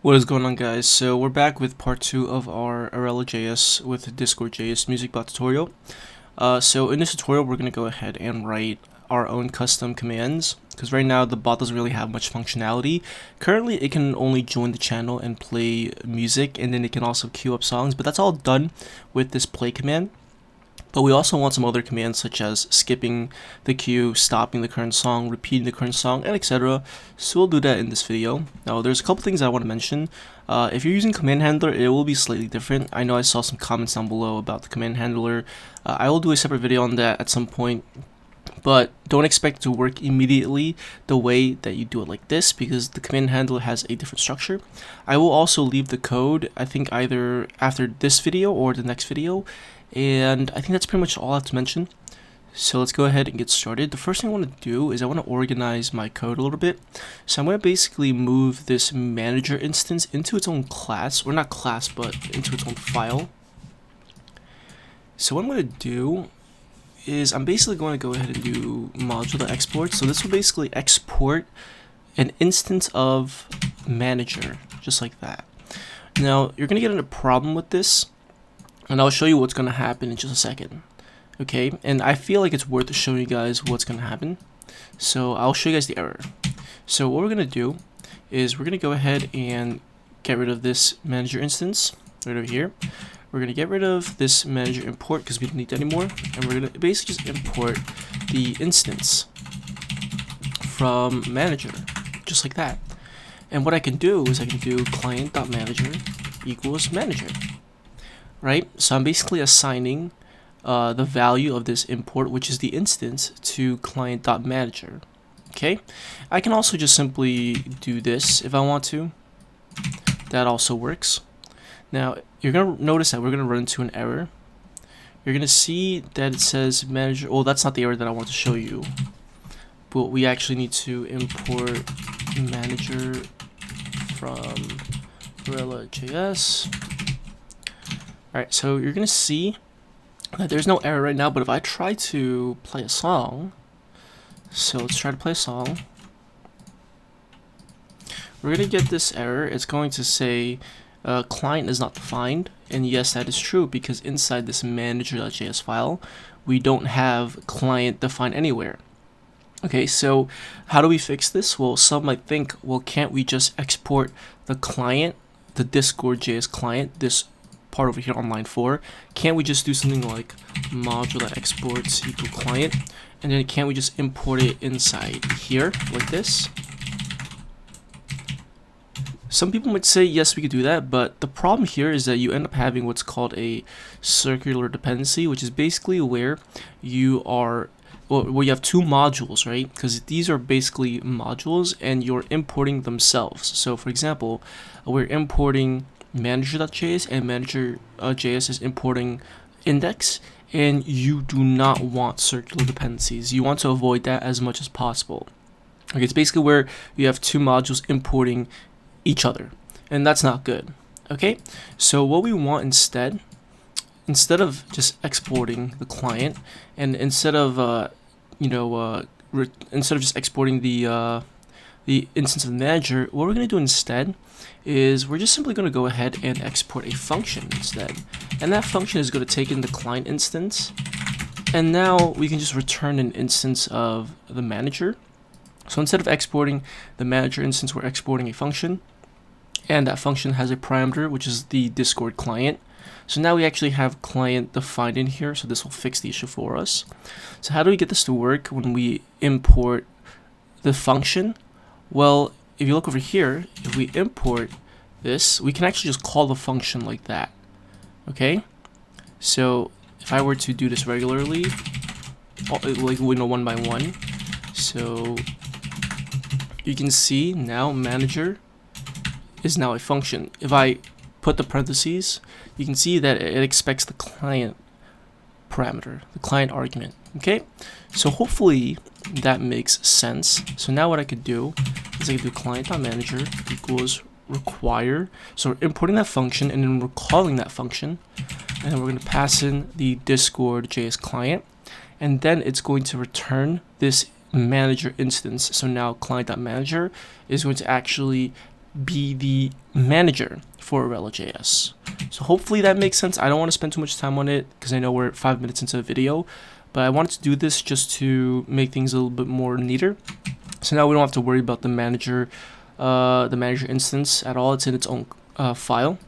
What is going on, guys? So we're back with part 2 of our Erela.js with Discord.js music bot tutorial. So in this tutorial we're going to go ahead and write our own custom commands, because right now the bot doesn't really have much functionality. Currently it can only join the channel and play music, and then it can also queue up songs, but that's all done with this play command. But we also want some other commands such as skipping the queue, stopping the current song, repeating the current song, and etc. So we'll do that in this video. Now there's a couple things I want to mention. If you're using command handler, it will be slightly different. I know I saw some comments down below about the command handler. I will do a separate video on that at some point. But don't expect it to work immediately the way that you do it like this, because the command handler has a different structure. I will also leave the code, I think either after this video or the next video, and I think that's pretty much all I have to mention. So let's go ahead and get started. The first thing I want to do is I want to organize my code a little bit. So I'm going to basically move this manager instance into its own class, or not class, but into its own file. So what I'm going to do is I'm basically going to go ahead and do module.export. So this will basically export an instance of manager, just like that. Now you're going to get in a problem with this, and I'll show you what's going to happen in just a second. Okay, and I feel like it's worth showing you guys what's going to happen. So I'll show you guys the error. So what we're going to do is we're going to go ahead and get rid of this manager instance right over here. We're going to get rid of this manager import because we don't need that anymore, and we're going to basically just import the instance from manager, just like that. And what I can do is I can do client.manager equals manager, right? So I'm basically assigning the value of this import, which is the instance, to client.manager. Okay, I can also just simply do this if I want to. That also works. Now you're gonna notice that we're gonna run into an error. You're gonna see that it says manager. Well, that's not the error that I want to show you, but we actually need to import manager from Erela.js. Alright, so you're gonna see that there's no error right now, but if I try to play a song, so let's try to play a song, we're gonna get this error. It's going to say client is not defined, and yes, that is true, because inside this manager.js file we don't have client defined anywhere. Okay, so how do we fix this? Well, some might think, well, can't we just export the client, the Discord.js client, this part over here on line 4, can't we just do something like module.exports equal client, and then can't we just import it inside here like this? Some people might say yes, we could do that, but the problem here is that you end up having what's called a circular dependency, which is basically where you are, where you have two modules, right? Because these are basically modules and you're importing themselves. So for example, we're importing manager.js, and manager.js is importing index, and you do not want circular dependencies. You want to avoid that as much as possible. Okay, it's basically where you have two modules importing each other, and that's not good. Okay, so what we want instead of just exporting the client, and instead of just exporting the instance of the manager, what we're going to do instead is we're just simply going to go ahead and export a function instead, and that function is going to take in the client instance, and now we can just return an instance of the manager. So instead of exporting the manager instance, we're exporting a function, and that function has a parameter, which is the Discord client. So now we actually have client defined in here, so this will fix the issue for us. So how do we get this to work when we import the function? Well, if you look over here, if we import this, we can actually just call the function like that. Okay, so if I were to do this regularly, like one by one, so you can see now manager is now a function. If I put the parentheses, you can see that it expects the client parameter, the client argument. Okay, so hopefully that makes sense. So now what I could do is I could do client.manager equals require. So we're importing that function, and then we're calling that function, and then we're going to pass in the Discord.js client, and then it's going to return this manager instance. So now client.manager is going to actually be the manager for Erela.js. So hopefully that makes sense. I don't want to spend too much time on it because I know we're 5 minutes into the video, but I wanted to do this just to make things a little bit more neater. So now we don't have to worry about the manager instance at all. It's in its own file,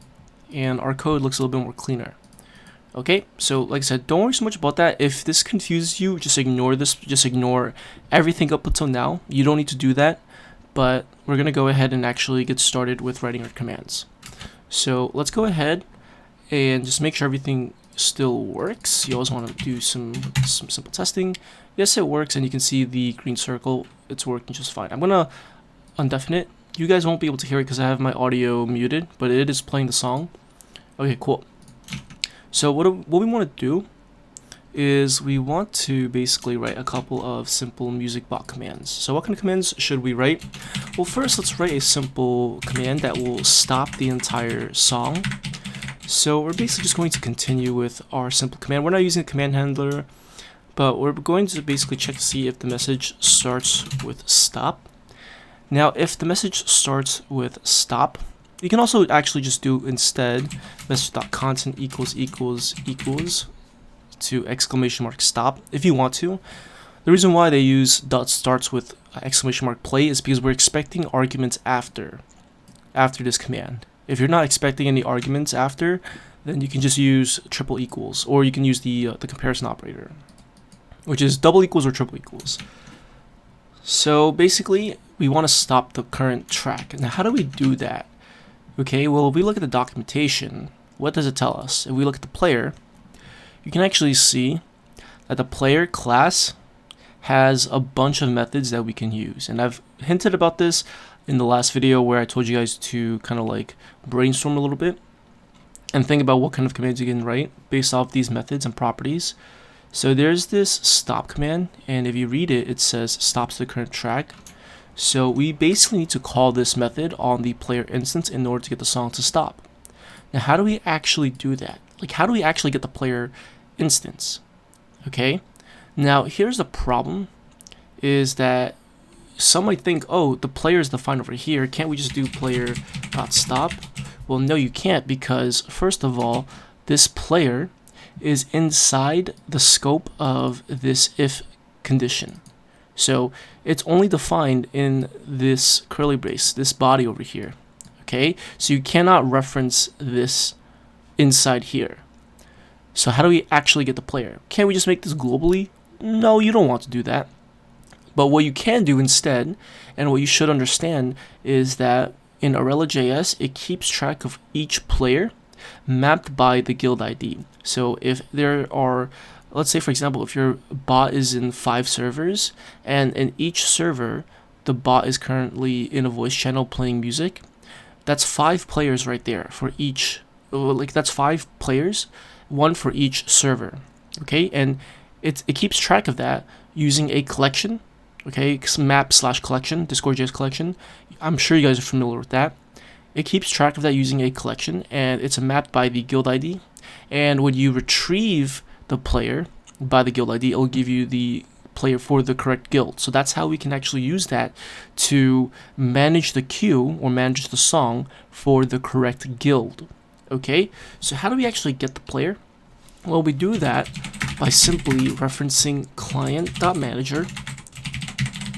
and our code looks a little bit more cleaner. Okay, so like I said, don't worry so much about that. If this confuses you, just ignore this. Just ignore everything up until now. You don't need to do that, but we're going to go ahead and actually get started with writing our commands. So let's go ahead and just make sure everything still works. You always want to do some simple testing. Yes, it works, and you can see the green circle. It's working just fine. I'm going to undeafen it. You guys won't be able to hear it because I have my audio muted, but it is playing the song. Okay, cool. So what we want to do is we want to basically write a couple of simple music bot commands. So what kind of commands should we write? Well, first let's write a simple command that will stop the entire song. So we're basically just going to continue with our simple command. We're not using a command handler, but we're going to basically check to see if the message starts with stop. Now, if the message starts with stop, you can also actually just do instead message.content equals to exclamation mark stop if you want to. The reason why they use dot starts with exclamation mark play is because we're expecting arguments after this command. If you're not expecting any arguments after, then you can just use triple equals, or you can use the comparison operator, which is double equals or triple equals. So basically, we want to stop the current track. Now, how do we do that? Okay, well, if we look at the documentation, what does it tell us? If we look at the player, you can actually see that the player class has a bunch of methods that we can use. And I've hinted about this in the last video where I told you guys to kind of like brainstorm a little bit and think about what kind of commands you can write based off these methods and properties. So there's this stop command, and if you read it, it says stops the current track. So we basically need to call this method on the player instance in order to get the song to stop. Now, how do we actually do that? Like, how do we actually get the player instance? Okay, now here's the problem, is that some might think, oh, the player is defined over here. Can't we just do player.stop? Well, no, you can't, because first of all, this player is inside the scope of this if condition. So it's only defined in this curly brace, this body over here. Okay, so you cannot reference this inside here. So how do we actually get the player? Can't we just make this globally? No, you don't want to do that. But what you can do instead, and what you should understand, is that in Erela.js, it keeps track of each player mapped by the guild ID. So if there are, let's say for example, if your bot is in 5 servers, and in each server the bot is currently in a voice channel playing music, that's 5 players right there for each, like that's 5 players, 1 for each server. Okay, and it keeps track of that using a collection. Okay, map/collection, Discord.js collection. I'm sure you guys are familiar with that. It keeps track of that using a collection, and it's mapped by the guild ID. And when you retrieve the player by the guild ID, it will give you the player for the correct guild. So that's how we can actually use that to manage the queue or manage the song for the correct guild. Okay, so how do we actually get the player? Well, we do that by simply referencing client.manager.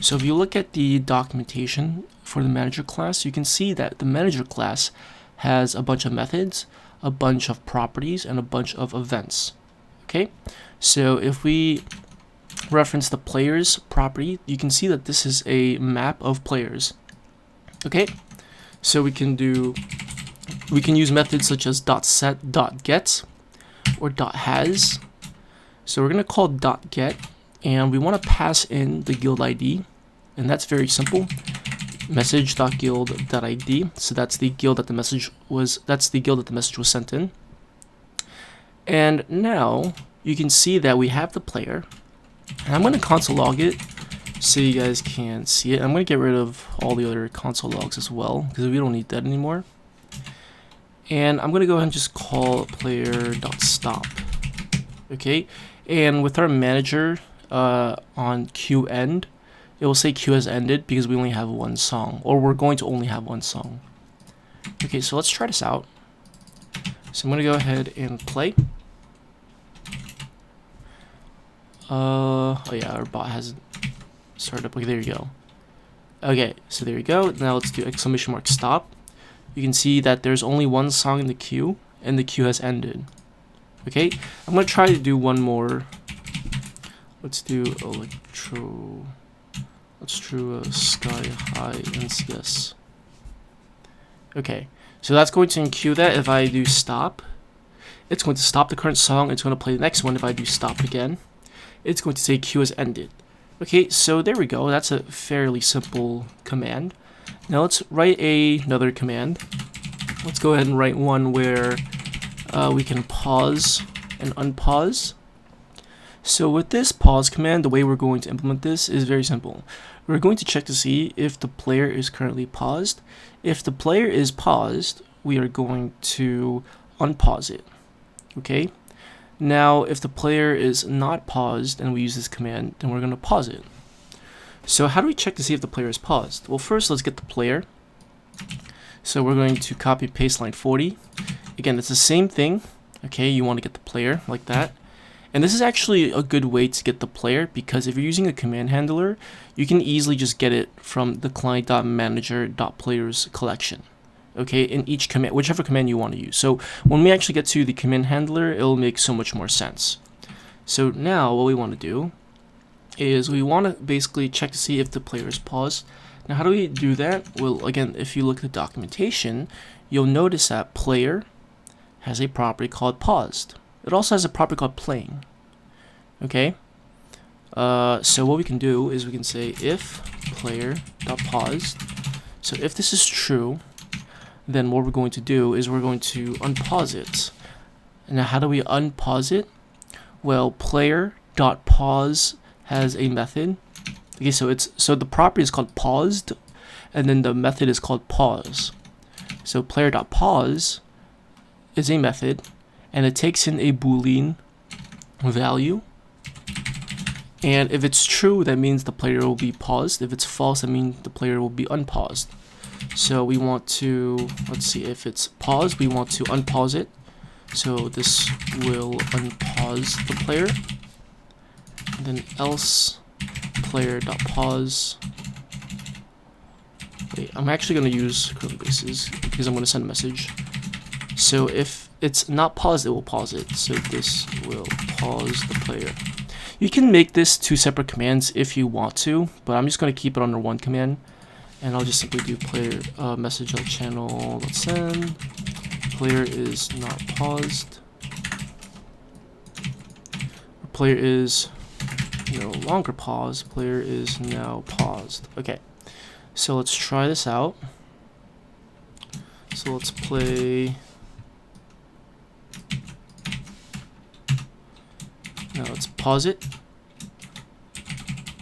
So if you look at the documentation for the manager class, you can see that the manager class has a bunch of methods, a bunch of properties, and a bunch of events. Okay, so if we reference the players property, you can see that this is a map of players. Okay, so we can use methods such as .set, .get, or .has. So we're gonna call .get, and we want to pass in the guild ID, and that's very simple. Message.guild.id. So that's the guild that the message was. That's the guild that the message was sent in. And now you can see that we have the player. And I'm going to console log it so you guys can see it. I'm going to get rid of all the other console logs as well because we don't need that anymore. And I'm going to go ahead and just call player.stop. Okay, and with our manager on queue end, it will say queue has ended because we only have one song, or we're going to only have one song. Okay, so let's try this out. So I'm gonna go ahead and play. Oh yeah, our bot hasn't started up. Okay, there you go. Okay, so there you go. Now let's do exclamation mark stop. You can see that there's only one song in the queue, and the queue has ended. Okay, I'm gonna try to do one more. Let's do Let's do Sky High NCS. Okay, so that's going to queue that. If I do stop, it's going to stop the current song. It's going to play the next one. If I do stop again, it's going to say queue has ended. Okay, so there we go. That's a fairly simple command. Now let's write another command. Let's go ahead and write one where we can pause and unpause. So with this pause command, the way we're going to implement this is very simple. We're going to check to see if the player is currently paused. If the player is paused, we are going to unpause it. Okay? Now, if the player is not paused and we use this command, then we're going to pause it. So how do we check to see if the player is paused? Well, first let's get the player. So we're going to copy paste line 40. Again, it's the same thing. Okay, you want to get the player like that. And this is actually a good way to get the player, because if you're using a command handler, you can easily just get it from the client.manager.players collection. Okay, in each command, whichever command you want to use. So when we actually get to the command handler, it'll make so much more sense. So now what we want to do is we want to basically check to see if the player is paused. Now how do we do that? Well, again, if you look at the documentation, you'll notice that player has a property called paused. It also has a property called playing. Okay, so what we can do is we can say if player.paused. So if this is true, then what we're going to do is we're going to unpause it. And now how do we unpause it? Well, player.pause has a method. Okay, so the property is called paused, and then the method is called pause. So player.pause is a method, and it takes in a Boolean value. And if it's true, that means the player will be paused. If it's false, that means the player will be unpaused. So we want to, let's see, if it's paused, we want to unpause it. So this will unpause the player. And then else player.pause. Wait, I'm actually going to use curly braces because I'm going to send a message. So if it's not paused, it will pause it. So this will pause the player. You can make this two separate commands if you want to, but I'm just going to keep it under one command. And I'll just simply do player message on channel. Let's send. Player is not paused. Player is no longer paused. Player is now paused. Okay, so let's try this out. So let's play. Now let's pause it.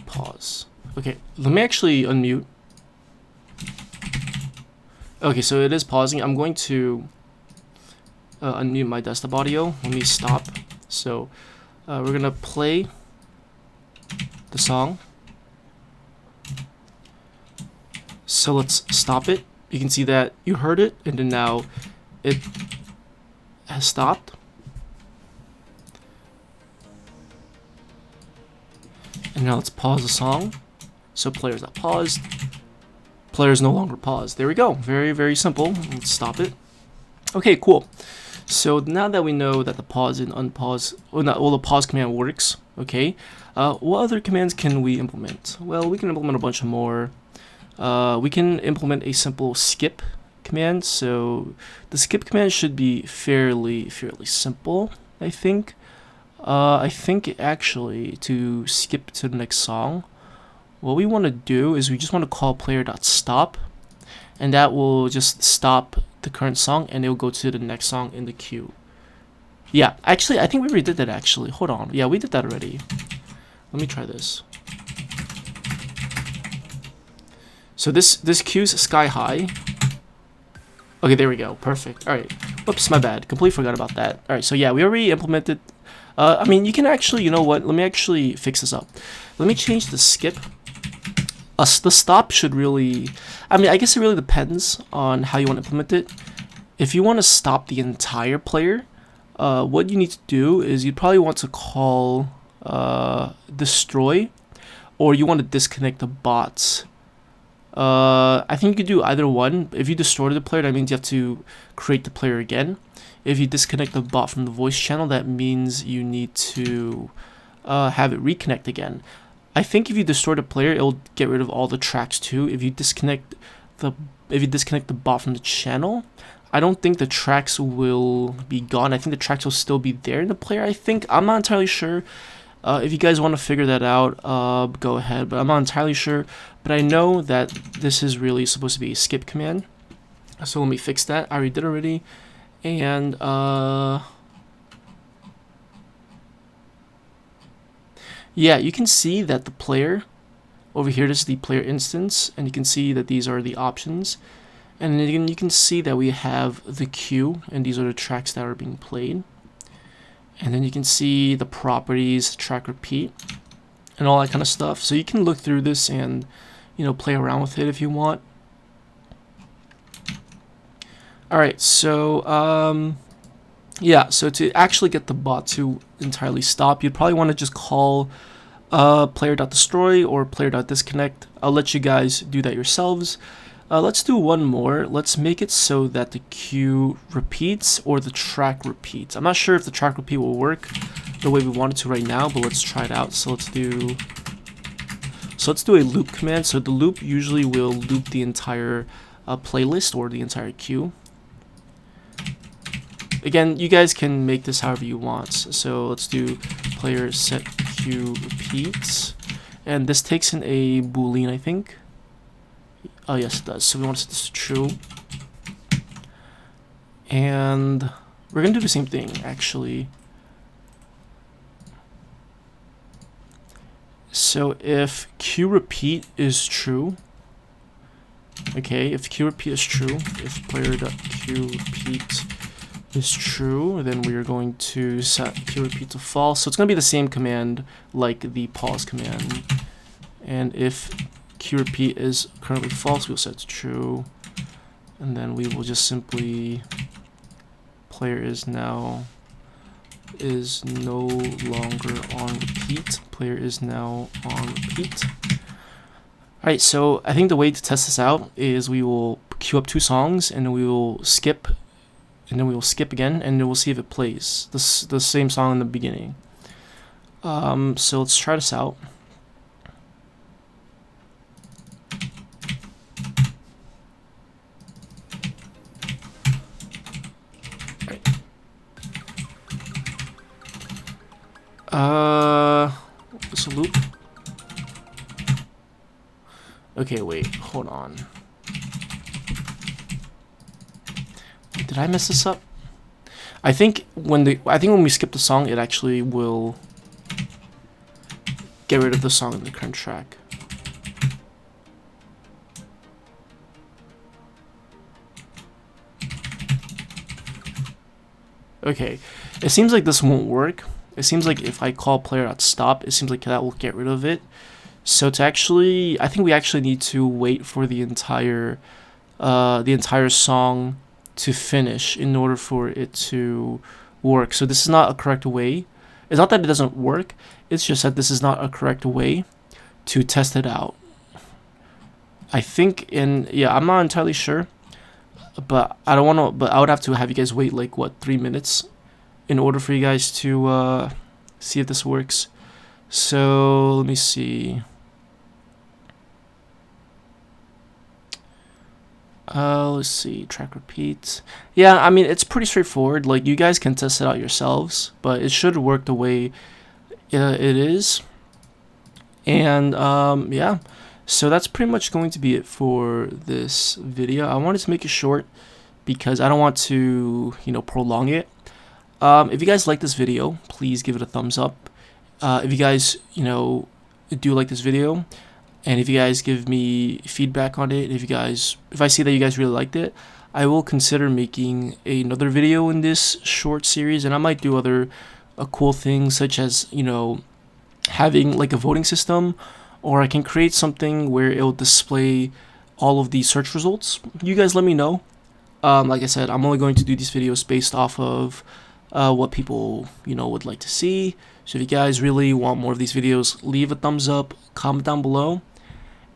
Pause. Okay, let me actually unmute. Okay, so it is pausing. I'm going to unmute my desktop audio. Let me stop. So we're going to play the song. So let's stop it. You can see that you heard it, and then now it has stopped. And now let's pause the song. So player's not paused. Player is no longer paused. There we go. Very, very simple. Let's stop it. Okay, cool. So now that we know that the pause and unpause, the pause command works, okay, what other commands can we implement? Well, we can implement a bunch more. We can implement a simple skip command. So the skip command should be fairly simple, I think. I think actually to skip to the next song, what we want to do is we just want to call player.stop, and that will just stop the current song and it will go to the next song in the queue. Yeah, actually, I think we already did that actually. Hold on. Yeah, we did that already. Let me try this. So this queue's sky high. Okay, there we go. Perfect. All right. Whoops, my bad. Completely forgot about that. All right, so yeah, we already implemented. I mean, you can actually, you know what? Let me actually fix this up. Let me change the skip The stop should really, I mean, I guess it really depends on how you want to implement it. If you want to stop the entire player, what you need to do is you'd probably want to call destroy, or you want to disconnect the bots. I think you could do either one. If you destroy the player, that means you have to create the player again. If you disconnect the bot from the voice channel, that means you need to have it reconnect again. I think if you destroy the player, it'll get rid of all the tracks too. If you disconnect the bot from the channel, I don't think the tracks will be gone. I think the tracks will still be there in the player. I think, I'm not entirely sure. If you guys want to figure that out, go ahead. But I'm not entirely sure. But I know that this is really supposed to be a skip command. So let me fix that. I already did already. And yeah, you can see that the player over here, this is the player instance, and you can see that these are the options. And then you can see that we have the queue, and these are the tracks that are being played. And then you can see the properties, track repeat, and all that kind of stuff. So you can look through this and, you know, play around with it if you want. Alright, so yeah, so to actually get the bot to entirely stop, you'd probably want to just call player.destroy or player.disconnect. I'll let you guys do that yourselves. Let's do one more. Let's make it so that the queue repeats or the track repeats. I'm not sure if the track repeat will work the way we want it to right now, but let's try it out. So let's do a loop command. So the loop usually will loop the entire playlist or the entire queue. Again, you guys can make this however you want. So let's do player set queue repeats, and this takes in a boolean, I think. Oh yes, it does. So we want to set this to true, and we're gonna do the same thing actually. So if queue repeat is true, okay, if queue repeat is true, if player.queue repeat is true, then we are going to set queue repeat to false. So it's going to be the same command like the pause command. And if queue repeat is currently false, we'll set to true. And then we will just simply player is no longer on repeat. Player is now on repeat. Alright, so I think the way to test this out is we will queue up 2 songs and then we will skip. And then we will skip again, and then we'll see if it plays the same song in the beginning. So let's try this out. What's a loop? Okay, wait, hold on. Did I mess this up? I think when we skip the song, it actually will get rid of the song in the current track. Okay, it seems like this won't work. It seems like if I call player.stop, it seems like that will get rid of it. So to actually, I think we actually need to wait for the entire song to finish in order for it to work. So this is not a correct way. It's not that it doesn't work, it's just that this is not a correct way to test it out. I think yeah, I'm not entirely sure, but I don't want to, but I would have to have you guys wait like what, 3 minutes in order for you guys to see if this works. So let me see. Let's see, track repeat. Yeah, I mean, it's pretty straightforward. Like, you guys can test it out yourselves, but it should work the way it is. And, yeah, so that's pretty much going to be it for this video. I wanted to make it short because I don't want to, you know, prolong it. If you guys like this video, please give it a thumbs up. If you guys, you know, do like this video, and if you guys give me feedback on it, if I see that you guys really liked it, I will consider making another video in this short series, and I might do other cool things such as, you know, having like a voting system, or I can create something where it will display all of the search results. You guys let me know. Like I said, I'm only going to do these videos based off of what people would like to see. So if you guys really want more of these videos, leave a thumbs up, comment down below.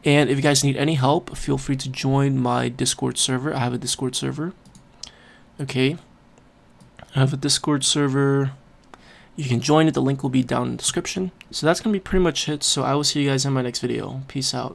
And if you guys need any help, feel free to join my Discord server. I have a Discord server. Okay. I have a Discord server. You can join it. The link will be down in the description. So that's going to be pretty much it. So I will see you guys in my next video. Peace out.